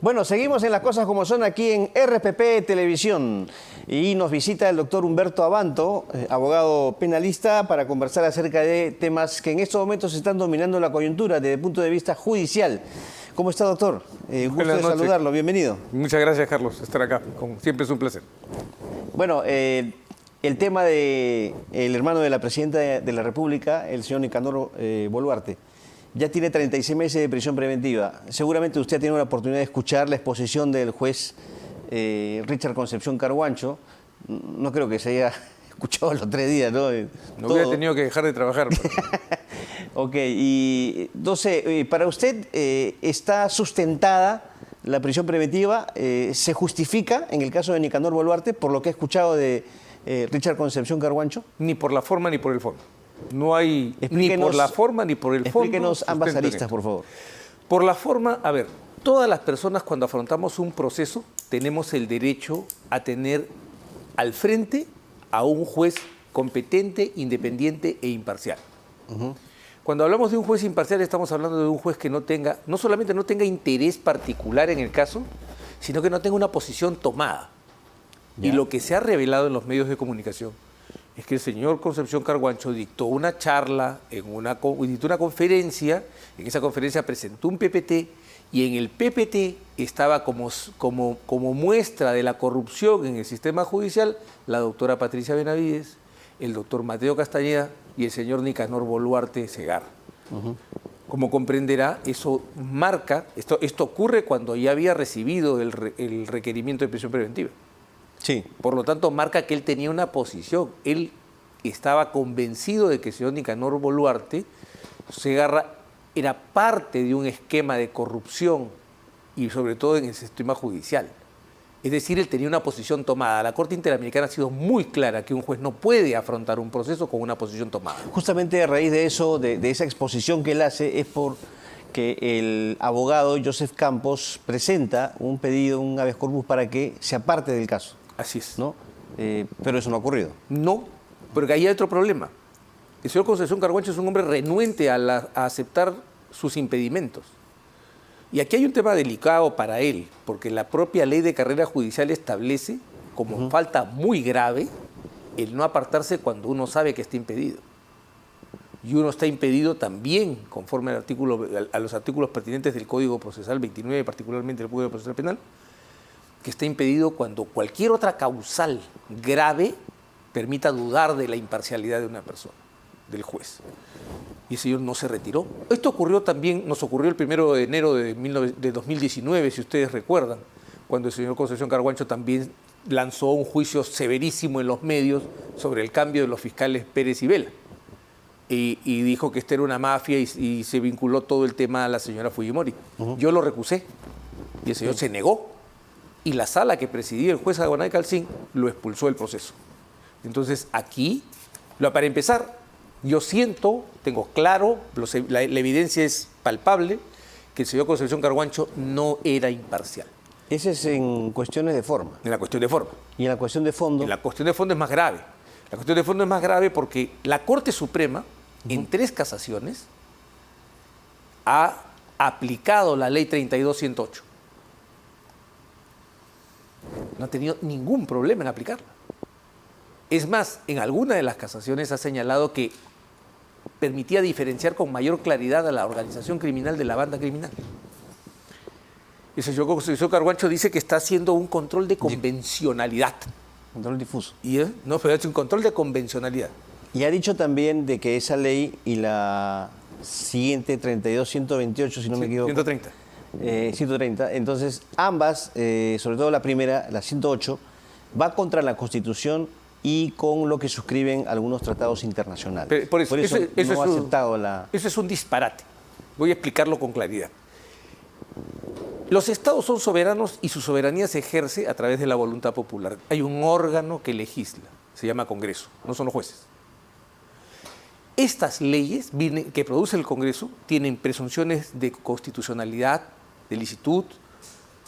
Bueno, seguimos en Las Cosas Como Son aquí en RPP Televisión y nos visita el doctor Humberto Abanto, abogado penalista, para conversar acerca de temas que en estos momentos están dominando la coyuntura desde el punto de vista judicial. ¿Cómo está, doctor? Gusto de saludarlo, bienvenido. Muchas gracias, Carlos, estar acá. Siempre es un placer. Bueno, el tema del hermano de la presidenta de la República, el señor Nicanor Boluarte. Ya tiene 36 meses de prisión preventiva. Seguramente usted ha tenido la oportunidad de escuchar la exposición del juez Richard Concepción Carguancho. No creo que se haya escuchado los 3 días, ¿no? No hubiera tenido que dejar de trabajar. Ok, y entonces, para usted, ¿está sustentada la prisión preventiva? ¿Se justifica, en el caso de Nicanor Boluarte, por lo que he escuchado de Richard Concepción Carguancho? Ni por la forma ni por el fondo. No hay ni por la forma ni por el fondo. Explíquenos ambas aristas, por favor. Por la forma, a ver, todas las personas cuando afrontamos un proceso tenemos el derecho a tener al frente a un juez competente, independiente e imparcial. Cuando hablamos de un juez imparcial estamos hablando de un juez que no solamente no tenga interés particular en el caso, sino que no tenga una posición tomada. ¿Ya? Y lo que se ha revelado en los medios de comunicación es que el señor Concepción Carguancho dictó una charla, dictó una conferencia, en esa conferencia presentó un PPT y en el PPT estaba como muestra de la corrupción en el sistema judicial la doctora Patricia Benavides, el doctor Mateo Castañeda y el señor Nicanor Boluarte Segarra. Como comprenderá, eso marca, esto ocurre cuando ya había recibido el requerimiento de prisión preventiva. Sí. Por lo tanto, marca que él tenía una posición. Él estaba convencido de que el señor Nicanor Boluarte Segarra era parte de un esquema de corrupción y sobre todo en el sistema judicial. Es decir, él tenía una posición tomada. La Corte Interamericana ha sido muy clara que un juez no puede afrontar un proceso con una posición tomada. Justamente a raíz de eso, de esa exposición que él hace, es porque el abogado Joseph Campos presenta un pedido, un habeas corpus, para que se aparte del caso. Así es. ¿No? Pero eso no ha ocurrido. No, porque ahí hay otro problema. El señor Concepción Carguancho es un hombre renuente a aceptar sus impedimentos. Y aquí hay un tema delicado para él, porque la propia ley de carrera judicial establece como falta muy grave el no apartarse cuando uno sabe que está impedido. Y uno está impedido también, conforme a los artículos pertinentes del Código Procesal 29, particularmente del Código Procesal Penal, que está impedido cuando cualquier otra causal grave permita dudar de la imparcialidad de una persona, del juez. Y el señor no se retiró. Esto ocurrió también, nos ocurrió el 1 de enero de 2019, si ustedes recuerdan, cuando el señor Concepción Carguancho también lanzó un juicio severísimo en los medios sobre el cambio de los fiscales Pérez y Vela. Y dijo que esta era una mafia y se vinculó todo el tema a la señora Fujimori. Yo lo recusé y el señor se negó. Y la sala que presidía el juez Aguanay Calcín lo expulsó del proceso. Entonces aquí, para empezar, yo siento, tengo claro, la evidencia es palpable, que el señor Concepción Carguancho no era imparcial. Ese es en cuestiones de forma. En la cuestión de forma. ¿Y en la cuestión de fondo? En la cuestión de fondo es más grave. La cuestión de fondo es más grave porque la Corte Suprema, en 3 casaciones, ha aplicado la ley 32-108. No ha tenido ningún problema en aplicarla. Es más, en alguna de las casaciones ha señalado que permitía diferenciar con mayor claridad a la organización criminal de la banda criminal. Y el señor Concepción Carguancho dice que está haciendo un control de convencionalidad. Control difuso. No, pero es un control de convencionalidad. Y ha dicho también de que esa ley y la siguiente, 32-128, si no me equivoco. 130. 130. Entonces, ambas, sobre todo la primera, la 108, va contra la Constitución y con lo que suscriben algunos tratados internacionales. Pero por eso no ha aceptado la... Eso es un disparate. Voy a explicarlo con claridad. Los estados son soberanos y su soberanía se ejerce a través de la voluntad popular. Hay un órgano que legisla, se llama Congreso, no son los jueces. Estas leyes que produce el Congreso tienen presunciones de constitucionalidad, de licitud,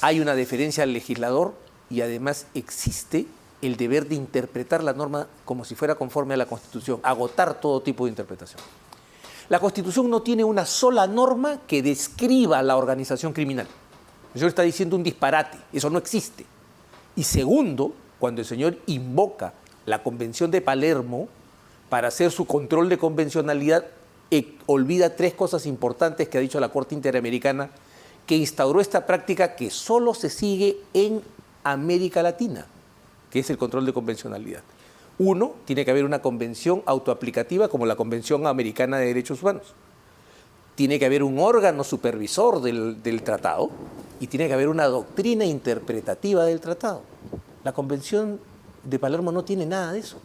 hay una deferencia al legislador y además existe el deber de interpretar la norma como si fuera conforme a la Constitución, agotar todo tipo de interpretación. La Constitución no tiene una sola norma que describa la organización criminal. El señor está diciendo un disparate, eso no existe. Y segundo, cuando el señor invoca la Convención de Palermo para hacer su control de convencionalidad, olvida tres cosas importantes que ha dicho la Corte Interamericana, que instauró esta práctica que solo se sigue en América Latina, que es el control de convencionalidad. Uno, tiene que haber una convención autoaplicativa como la Convención Americana de Derechos Humanos. Tiene que haber un órgano supervisor del tratado y tiene que haber una doctrina interpretativa del tratado. La Convención de Palermo no tiene nada de eso.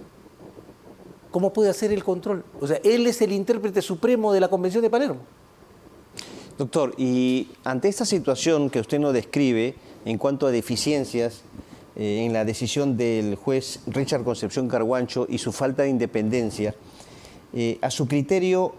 ¿Cómo puede hacer el control? O sea, él es el intérprete supremo de la Convención de Palermo. Doctor, y ante esta situación que usted nos describe en cuanto a deficiencias en la decisión del juez Richard Concepción Carguancho y su falta de independencia, a su criterio,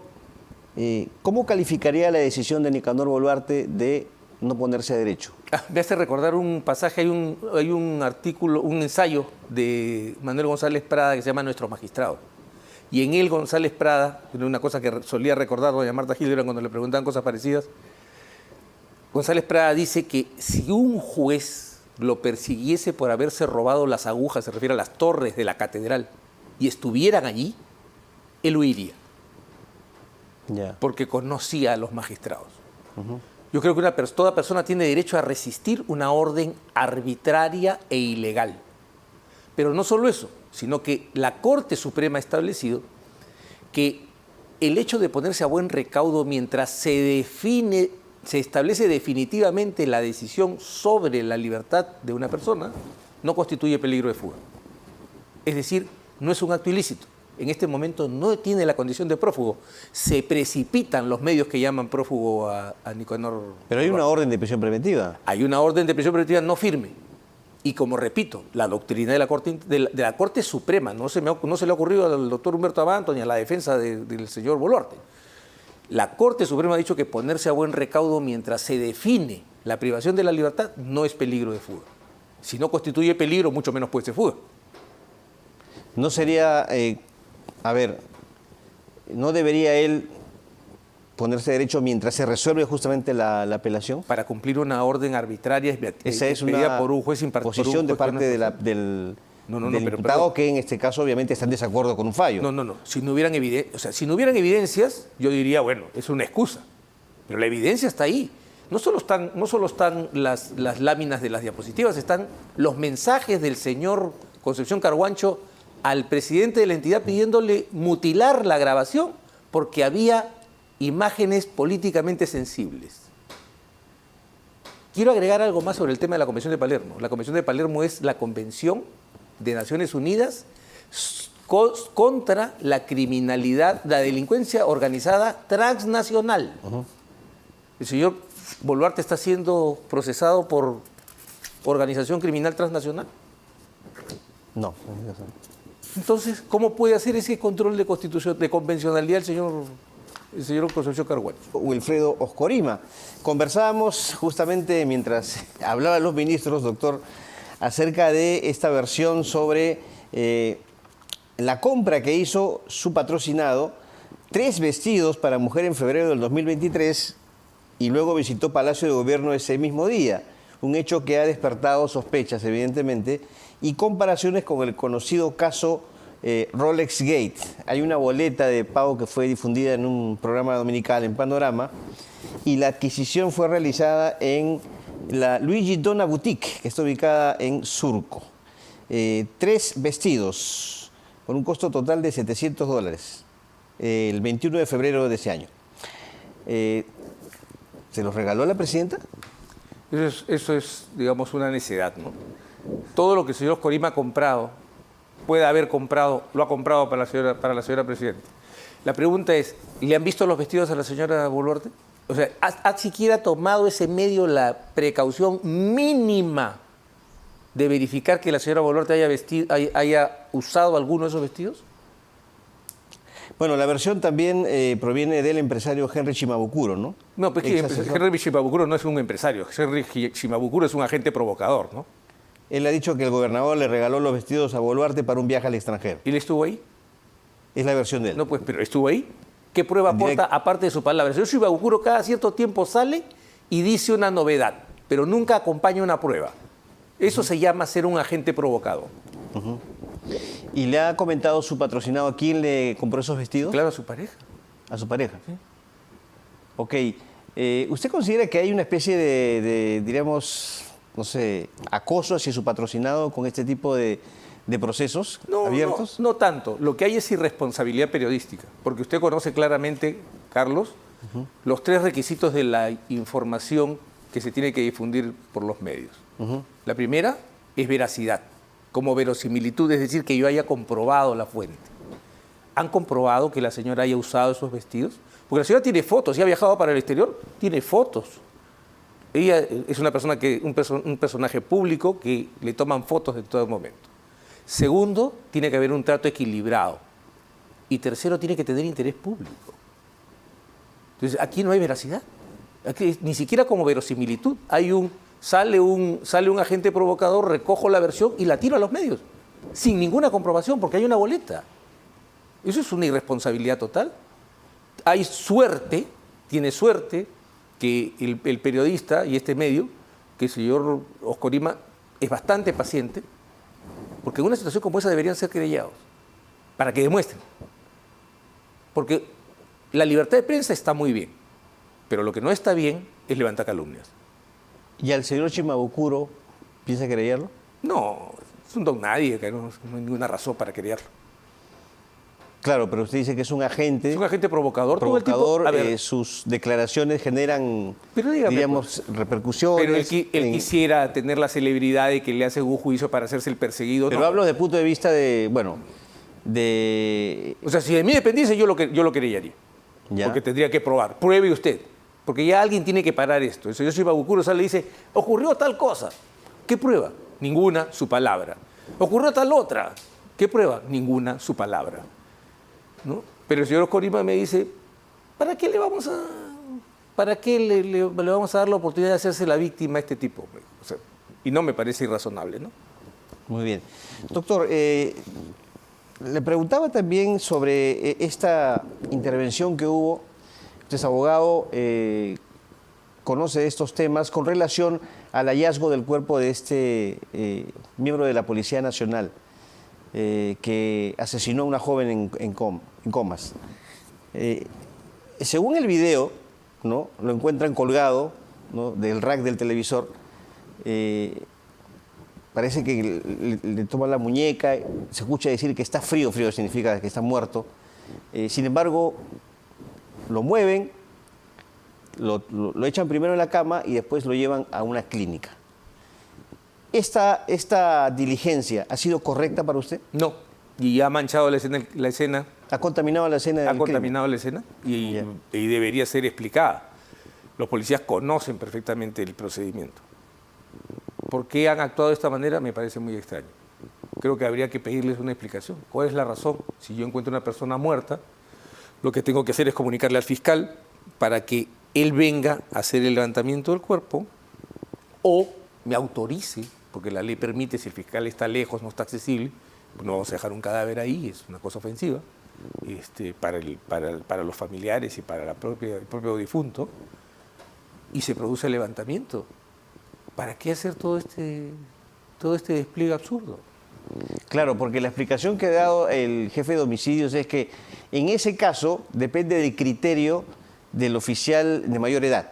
¿cómo calificaría la decisión de Nicanor Boluarte de no ponerse a derecho? Me hace recordar un pasaje, hay un artículo, un ensayo de Manuel González Prada que se llama Nuestros Magistrados. Y en él González Prada, una cosa que solía recordar doña Marta Hildebrand cuando le preguntaban cosas parecidas, González Prada dice que si un juez lo persiguiese por haberse robado las agujas, se refiere a las torres de la catedral, y estuvieran allí, él huiría. Yeah. Porque conocía a los magistrados. Yo creo que toda persona tiene derecho a resistir una orden arbitraria e ilegal. Pero no solo eso, sino que la Corte Suprema ha establecido que el hecho de ponerse a buen recaudo mientras se establece definitivamente la decisión sobre la libertad de una persona, no constituye peligro de fuga. Es decir, no es un acto ilícito. En este momento no tiene la condición de prófugo. Se precipitan los medios que llaman prófugo a Nicanor. Pero hay una orden de prisión preventiva. Hay una orden de prisión preventiva no firme. Y como repito, la doctrina de la Corte Suprema, no se le ha ocurrido al doctor Humberto Abanto ni a la defensa del señor Boluarte. La Corte Suprema ha dicho que ponerse a buen recaudo mientras se define la privación de la libertad no es peligro de fuga. Si no constituye peligro, mucho menos puede ser fuga. No sería, ¿no debería él ponerse derecho mientras se resuelve justamente la apelación? Para cumplir una orden arbitraria esa es expedida una por un juez posición de parte del diputado que en este caso obviamente está en desacuerdo con un fallo. No. Si no hubieran evidencias, yo diría, bueno, es una excusa. Pero la evidencia está ahí. No solo están las láminas de las diapositivas, están los mensajes del señor Concepción Carguancho al presidente de la entidad pidiéndole mutilar la grabación porque había imágenes políticamente sensibles. Quiero agregar algo más sobre el tema de la Convención de Palermo. La Convención de Palermo es la Convención de Naciones Unidas contra la criminalidad, la delincuencia organizada transnacional. El señor Boluarte está siendo procesado por organización criminal transnacional. No. Entonces, ¿cómo puede hacer ese control de convencionalidad el señor Concepción Carguancho? Wilfredo Oscorima. Conversábamos justamente mientras hablaban los ministros, doctor, acerca de esta versión sobre la compra que hizo su patrocinado, 3 vestidos para mujer en febrero del 2023 y luego visitó Palacio de Gobierno ese mismo día. Un hecho que ha despertado sospechas, evidentemente, y comparaciones con el conocido caso Rolex Gate. Hay una boleta de pago que fue difundida en un programa dominical en Panorama y la adquisición fue realizada en la Luigi Donna Boutique, que está ubicada en Surco. 3 vestidos por un costo total de $700 el 21 de febrero de ese año. ¿Se los regaló la presidenta? Eso es, digamos, una necedad, ¿no? Todo lo que el señor Oscorima ha comprado, puede haber comprado, lo ha comprado para la señora presidenta. La pregunta es, ¿le han visto los vestidos a la señora Boluarte? O sea, ¿ha siquiera tomado ese medio la precaución mínima de verificar que la señora Boluarte haya usado alguno de esos vestidos? Bueno, la versión también proviene del empresario Henry Shimabukuro, ¿no? No, pues que Henry Shimabukuro no es un empresario. Henry Shimabukuro es un agente provocador, ¿no? Él ha dicho que el gobernador le regaló los vestidos a Boluarte para un viaje al extranjero. ¿Y él estuvo ahí? Es la versión de él. No, pues, pero ¿estuvo ahí? ¿Qué prueba aporta aparte de su palabra? El señor Shibabukuro cada cierto tiempo sale y dice una novedad, pero nunca acompaña una prueba. Eso se llama ser un agente provocado. ¿Y le ha comentado su patrocinado a quién le compró esos vestidos? Claro, a su pareja. A su pareja. Sí. Ok. ¿Usted considera que hay una especie diríamos, no sé, acoso hacia su patrocinado con este tipo de procesos abiertos? No tanto. Lo que hay es irresponsabilidad periodística. Porque usted conoce claramente, Carlos, los 3 requisitos de la información que se tiene que difundir por los medios. La primera es veracidad, como verosimilitud, es decir, que yo haya comprobado la fuente. ¿Han comprobado que la señora haya usado esos vestidos? Porque la señora tiene fotos, y ha viajado para el exterior, tiene fotos. Ella es una persona un personaje público que le toman fotos en todo momento. Segundo, tiene que haber un trato equilibrado. Y tercero, tiene que tener interés público. Entonces, aquí no hay veracidad. Aquí, ni siquiera como verosimilitud. Sale un agente provocador, recojo la versión y la tiro a los medios. Sin ninguna comprobación, porque hay una boleta. Eso es una irresponsabilidad total. Tiene suerte que el periodista y este medio, que el señor Oscorima, es bastante paciente, porque en una situación como esa deberían ser querellados, para que demuestren. Porque la libertad de prensa está muy bien, pero lo que no está bien es levantar calumnias. ¿Y al señor Shimabukuro piensa querellarlo? No, es un don nadie, que no hay ninguna razón para querellarlo. Claro, pero usted dice que es un agente... Es un agente provocador. Provocador, todo el tipo, sus declaraciones generan, pero dígame, diríamos, repercusiones. Pero él quisiera tener la celebridad de que le hace un juicio para hacerse el perseguido. Pero no. hablo desde el punto de vista de... O sea, si de mí dependiese, yo lo querellaría. ¿Ya? Porque tendría que probar. Pruebe usted. Porque ya alguien tiene que parar esto. El señor Shibabukuro sale y dice, ocurrió tal cosa. ¿Qué prueba? Ninguna, su palabra. Ocurrió tal otra. ¿Qué prueba? Ninguna, su palabra. ¿No? Pero el señor Oscorima me dice, ¿para qué le vamos a dar la oportunidad de hacerse la víctima a este tipo? O sea, y no me parece irrazonable, ¿no? Muy bien. Doctor, le preguntaba también sobre esta intervención que hubo. Usted es abogado, conoce de estos temas con relación al hallazgo del cuerpo de este miembro de la Policía Nacional que asesinó a una joven en Comas. Según el video, ¿no?, lo encuentran colgado, ¿no?, del rack del televisor. Parece que le toman la muñeca, se escucha decir que está frío, frío significa que está muerto. Sin embargo, lo mueven, lo echan primero en la cama y después lo llevan a una clínica. ¿Esta diligencia ha sido correcta para usted? No, y ha manchado la escena. ¿Ha contaminado la escena? Ha contaminado la escena y debería ser explicada. Los policías conocen perfectamente el procedimiento. ¿Por qué han actuado de esta manera? Me parece muy extraño. Creo que habría que pedirles una explicación. ¿Cuál es la razón? Si yo encuentro una persona muerta, lo que tengo que hacer es comunicarle al fiscal para que él venga a hacer el levantamiento del cuerpo o me autorice, porque la ley permite, si el fiscal está lejos, no está accesible, no vamos a dejar un cadáver ahí, es una cosa ofensiva para los familiares y para el propio difunto, y se produce el levantamiento. ¿Para qué hacer todo este despliegue absurdo? Claro, porque la explicación que ha dado el jefe de homicidios es que en ese caso depende del criterio del oficial de mayor edad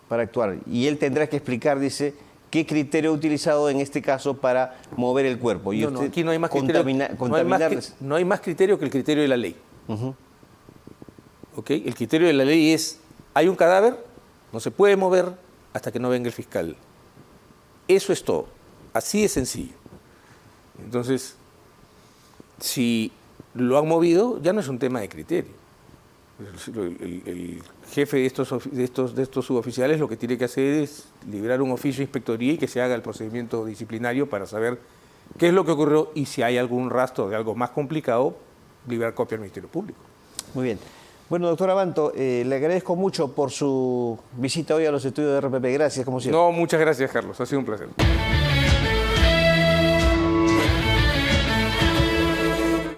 para actuar. Y él tendrá que explicar, dice, qué criterio ha utilizado en este caso para mover el cuerpo. Y no, aquí no hay más criterio. No hay más criterio que el criterio de la ley. ¿Okay? El criterio de la ley es, hay un cadáver, no se puede mover hasta que no venga el fiscal. Eso es todo. Así de sencillo. Entonces, si lo han movido, ya no es un tema de criterio. El jefe de estos suboficiales lo que tiene que hacer es liberar un oficio de inspectoría y que se haga el procedimiento disciplinario para saber qué es lo que ocurrió y si hay algún rastro de algo más complicado, liberar copia al Ministerio Público. Muy bien. Bueno, doctor Abanto, le agradezco mucho por su visita hoy a los estudios de RPP. Gracias, como siempre. No, muchas gracias, Carlos. Ha sido un placer.